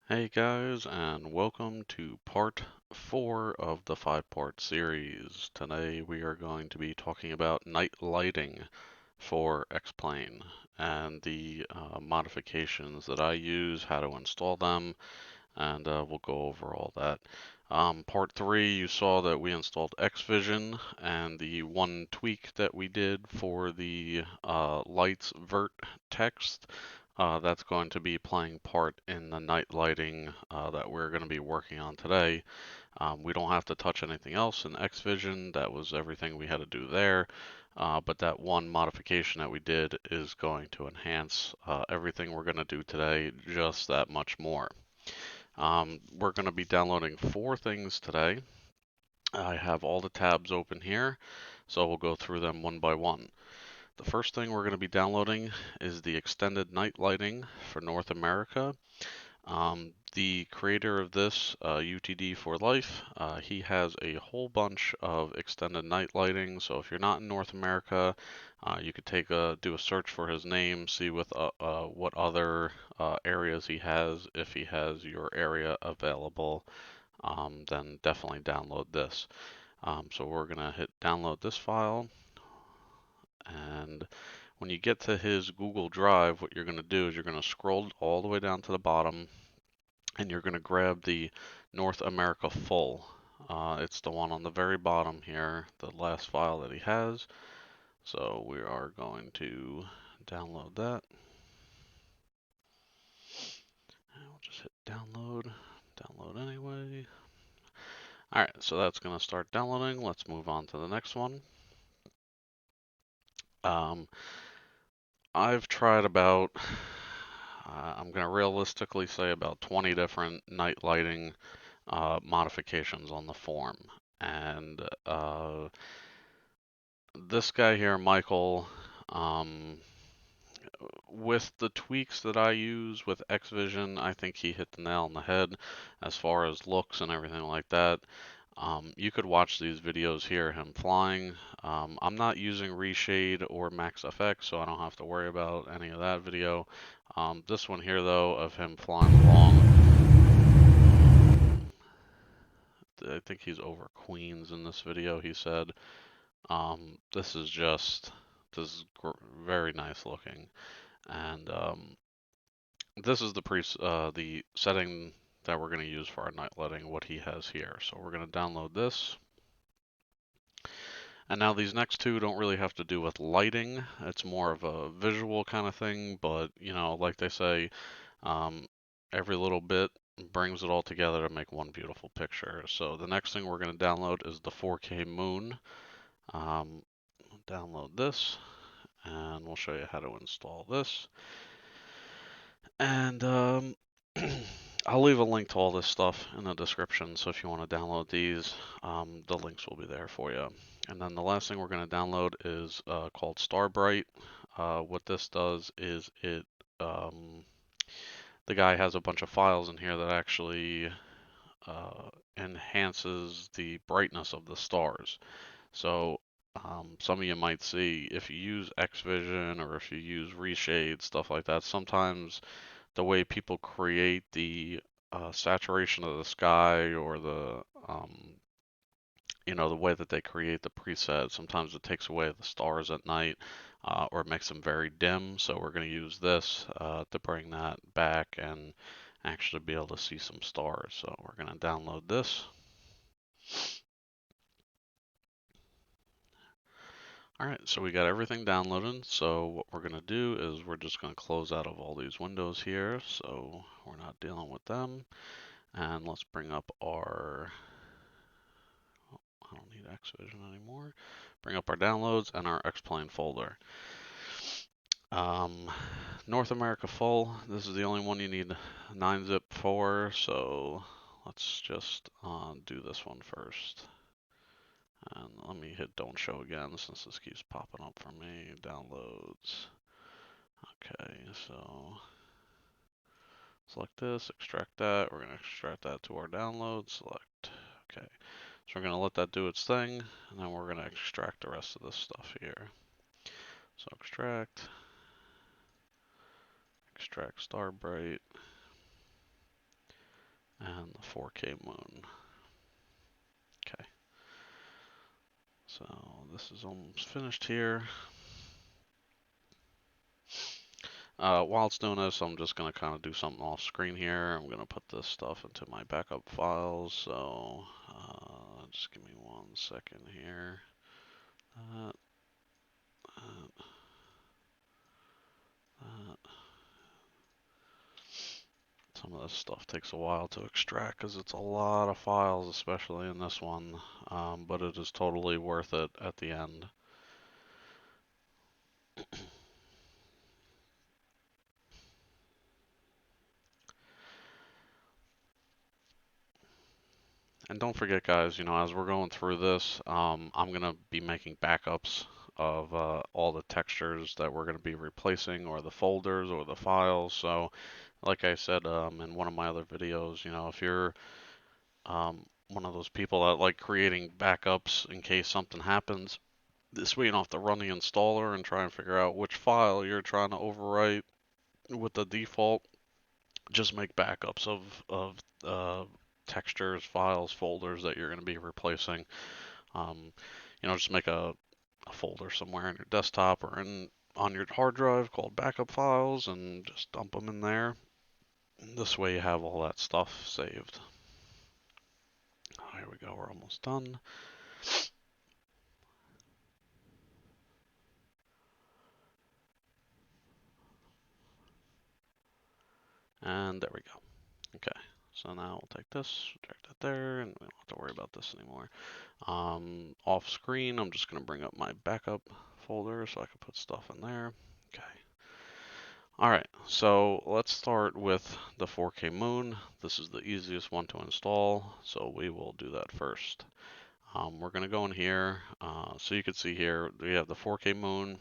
Hey guys, and welcome to part 4 of the 5-part series. Today we are going to be talking about night lighting for XPlane and the modifications that I use, how to install them, and we'll go over all that. Part 3, you saw that we installed XVision, and the one tweak that we did for the lights vert text, that's going to be playing part in the night lighting that we're going to be working on today. We don't have to touch anything else in XVision. That was everything we had to do there. But that one modification that we did is going to enhance everything we're going to do today just that much more. We're going to be downloading 4 things today. I have all the tabs open here, so we'll go through them one by one. The first thing we're going to be downloading is the extended night lighting for North America. The creator of this, UTD for Life, he has a whole bunch of extended night lighting. So if you're not in North America, you could do a search for his name, see what other areas he has. If he has your area available, then definitely download this. So we're gonna hit download this file, and when you get to his Google Drive, what you're gonna do is you're gonna scroll all the way down to the bottom and you're going to grab the North America full. It's the one on the very bottom here, the last file that he has. So we are going to download that. And we'll just hit download, download anyway. Alright, so that's going to start downloading. Let's move on to the next one. I've tried about, I'm going to realistically say about 20 different night lighting modifications on the form. And this guy here, Michael, um, with the tweaks that I use with XVision, I think he hit the nail on the head as far as looks and everything like that. You could watch these videos here, him flying. I'm not using Reshade or Max FX, so I don't have to worry about any of that video. This one here, though, of him flying along, I think he's over Queens in this video, he said. This is very nice looking, and this is the setting that we're going to use for our night lighting, what he has here. So we're going to download this. And now these next two don't really have to do with lighting. It's more of a visual kind of thing, but like they say, um, every little bit brings it all together to make one beautiful picture. So the next thing we're going to download is the 4K moon. Download this, and we'll show you how to install this. And I'll leave a link to all this stuff in the description, so if you want to download these, the links will be there for you. And then the last thing we're going to download is called Brite. What this does is the guy has a bunch of files in here that actually enhances the brightness of the stars. So some of you might see if you use XVision or if you use Reshade, stuff like that, sometimes the way people create the saturation of the sky or the way that they create the preset, sometimes it takes away the stars at night or makes them very dim. So we're going to use this to bring that back and actually be able to see some stars. So we're going to download this. Alright, so we got everything downloaded. So what we're going to do is we're just going to close out of all these windows here, so we're not dealing with them. And let's bring up our, I don't need XVision anymore. Bring up our downloads and our XPlane folder. North America full, this is the only one you need 9-zip for, so let's just do this one first. And let me hit don't show again since this keeps popping up for me. Downloads. Okay, so select this, extract that. We're going to extract that to our download. Select. Okay, so we're going to let that do its thing, and then we're going to extract the rest of this stuff here. So extract Brite. and the 4K moon. Okay. So this is almost finished here. While it's doing this, I'm just going to kind of do something off screen here. I'm going to put this stuff into my backup files. So just give me 1 second here. That, that, that. Some of this stuff takes a while to extract because it's a lot of files, especially in this one, but it is totally worth it at the end. And don't forget, guys, as we're going through this, I'm going to be making backups of all the textures that we're going to be replacing, or the folders, or the files. So, like I said in one of my other videos, if you're one of those people that like creating backups in case something happens, this way you don't have to run the installer and try and figure out which file you're trying to overwrite with the default. Just make backups of textures, files, folders that you're going to be replacing. Um, just make a folder somewhere on your desktop or on your hard drive called backup files, and just dump them in there. This way you have all that stuff saved. Here we go, we're almost done. And there we go. Okay, so now we'll take this, drag that there, and we don't have to worry about this anymore. Off screen, I'm just going to bring up my backup folder so I can put stuff in there. Okay. Alright, so let's start with the 4K moon. This is the easiest one to install, so we will do that first. We're going to go in here, so you can see here we have the 4K moon,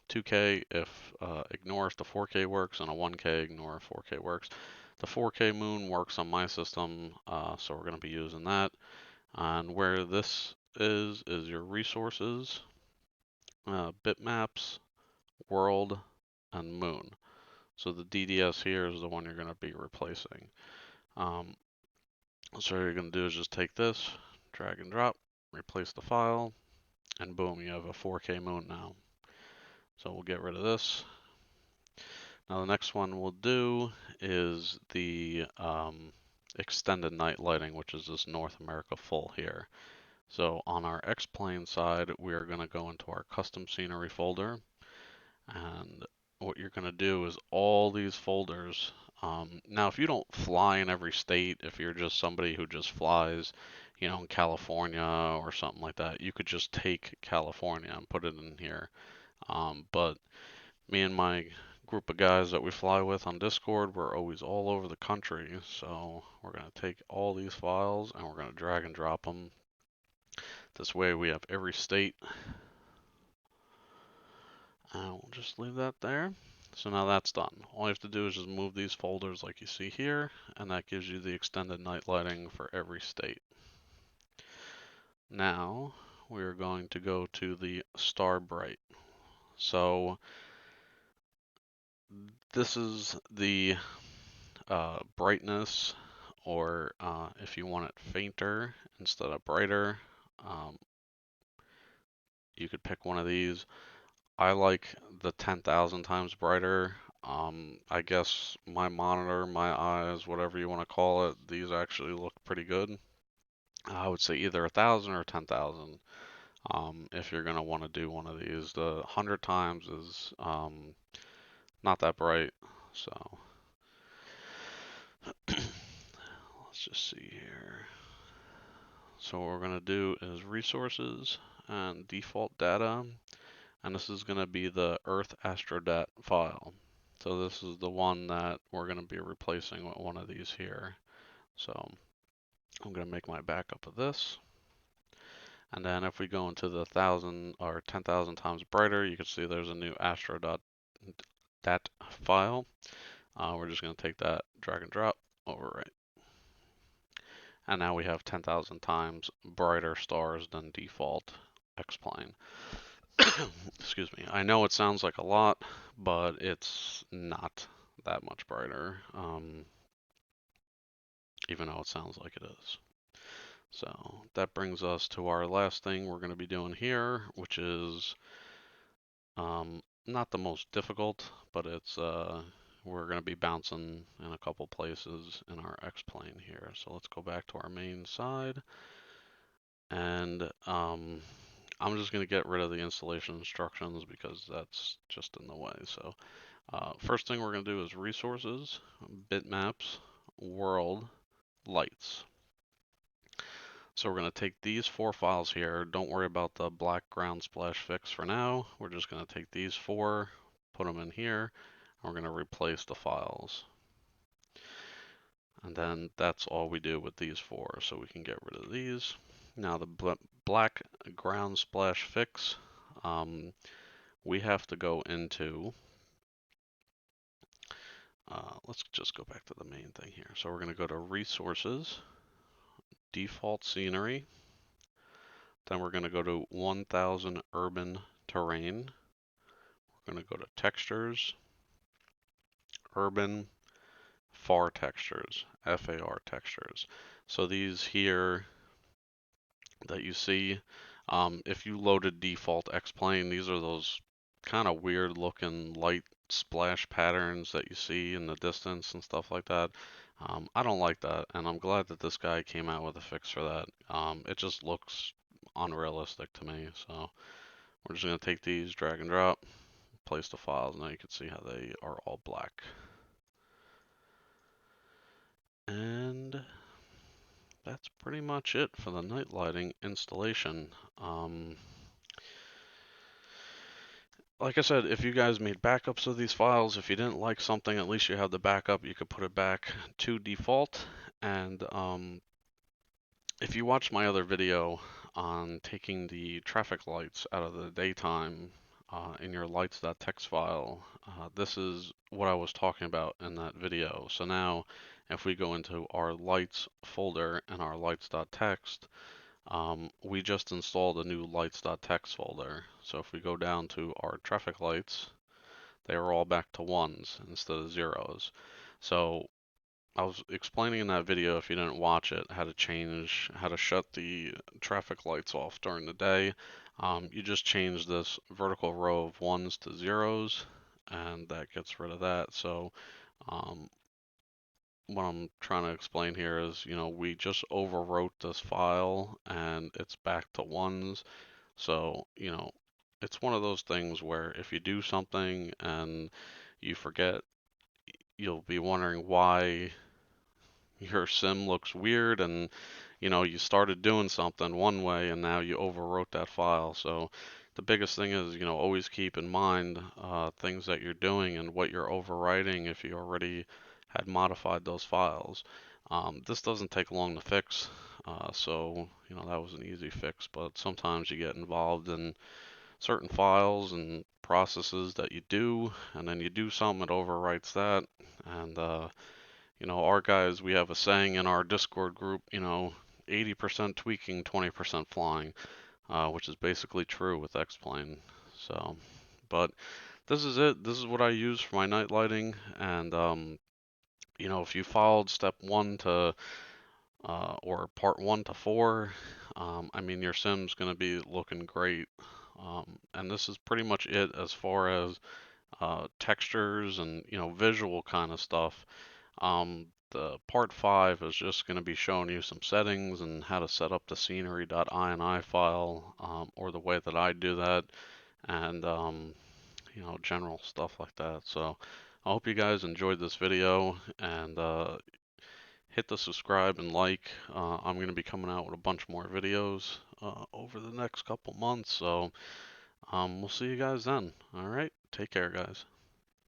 2K if ignore if the 4K works, and a 1K ignore if 4K works. The 4K moon works on my system, so we're going to be using that. And where this is your resources, bitmaps, world, and moon. So the DDS here is the one you're going to be replacing. So what you're going to do is just take this, drag and drop, replace the file, and boom, you have a 4K moon now. So we'll get rid of this. Now the next one we'll do is the extended night lighting, which is this North America full here. So on our XPlane side, we are going to go into our custom scenery folder, and what you're going to do is all these folders. Now, if you don't fly in every state, if you're just somebody who just flies, in California or something like that, you could just take California and put it in here. But me and my group of guys that we fly with on Discord, we're always all over the country. So we're going to take all these files and we're going to drag and drop them. This way we have every state. And we'll just leave that there. So now that's done. All you have to do is just move these folders like you see here, and that gives you the extended night lighting for every state. Now we're going to go to the star Brite. So this is the brightness, or if you want it fainter instead of brighter, um, you could pick one of these. I like the 10,000 times brighter. I guess my monitor, my eyes, whatever you want to call it, these actually look pretty good. I would say either 1,000 or 10,000. If you're gonna want to do one of these, the 100 times is not that bright. So let's just see here. So what we're gonna do is resources and default data. And this is going to be the Earth Astrodat file. So this is the one that we're going to be replacing with one of these here. So I'm going to make my backup of this. And then if we go into the 1,000 or 10,000 times brighter, you can see there's a new Astrodat file. We're just going to take that, drag and drop, overwrite. And now we have 10,000 times brighter stars than default XPlane. Excuse me. I know it sounds like a lot, but it's not that much brighter. even though it sounds like it is. So that brings us to our last thing we're going to be doing here, which is not the most difficult, but it's we're going to be bouncing in a couple places in our XPlane here. So let's go back to our main side, and I'm just going to get rid of the installation instructions because that's just in the way. So first thing we're going to do is resources, bitmaps, world, lights. So we're going to take these 4 files here. Don't worry about the black ground splash fix for now. We're just going to take these 4, put them in here, and we're going to replace the files. And then that's all we do with these 4, so we can get rid of these. Now the black ground splash fix, we have to go into, let's just go back to the main thing here. So we're going to go to resources, default scenery, then we're going to go to 1000 urban terrain. We're going to go to textures, urban, far textures, FAR textures. So these here that you see, if you loaded default XPlane, these are those kind of weird looking light splash patterns that you see in the distance and stuff like that. I don't like that, and I'm glad that this guy came out with a fix for that. It just looks unrealistic to me, so we're just going to take these, drag and drop, place the files. Now you can see how they are all black. And that's pretty much it for the night lighting installation. Like I said, if you guys made backups of these files, if you didn't like something, at least you have the backup. You could put it back to default. And if you watched my other video on taking the traffic lights out of the daytime in your lights.txt file, this is what I was talking about in that video. So now if we go into our lights folder and our lights.txt, we just installed a new lights.txt folder. So if we go down to our traffic lights, they are all back to 1s instead of 0s. So I was explaining in that video, if you didn't watch it, how to shut the traffic lights off during the day. You just change this vertical row of 1s to 0s, and that gets rid of that. So what I'm trying to explain here is, we just overwrote this file and it's back to 1s. So, it's one of those things where if you do something and you forget, you'll be wondering why your sim looks weird, and you started doing something one way and now you overwrote that file. So the biggest thing is, always keep in mind things that you're doing and what you're overwriting if you already had modified those files. This doesn't take long to fix, so that was an easy fix, but sometimes you get involved in certain files and processes that you do, and then you do something that overwrites that. And our guys, we have a saying in our Discord group, 80% tweaking, 20% flying, which is basically true with XPlane. So, but this is it. This is what I use for my night lighting. And, if you followed step 1 to, or part 1 to 4, your sim's going to be looking great. And this is pretty much it as far as textures and, visual kind of stuff. The part 5 is just going to be showing you some settings and how to set up the scenery.ini file, or the way that I do that, and general stuff like that. So I hope you guys enjoyed this video, and hit the subscribe and like. I'm going to be coming out with a bunch more videos over the next couple months, so we'll see you guys then. All right, take care, guys.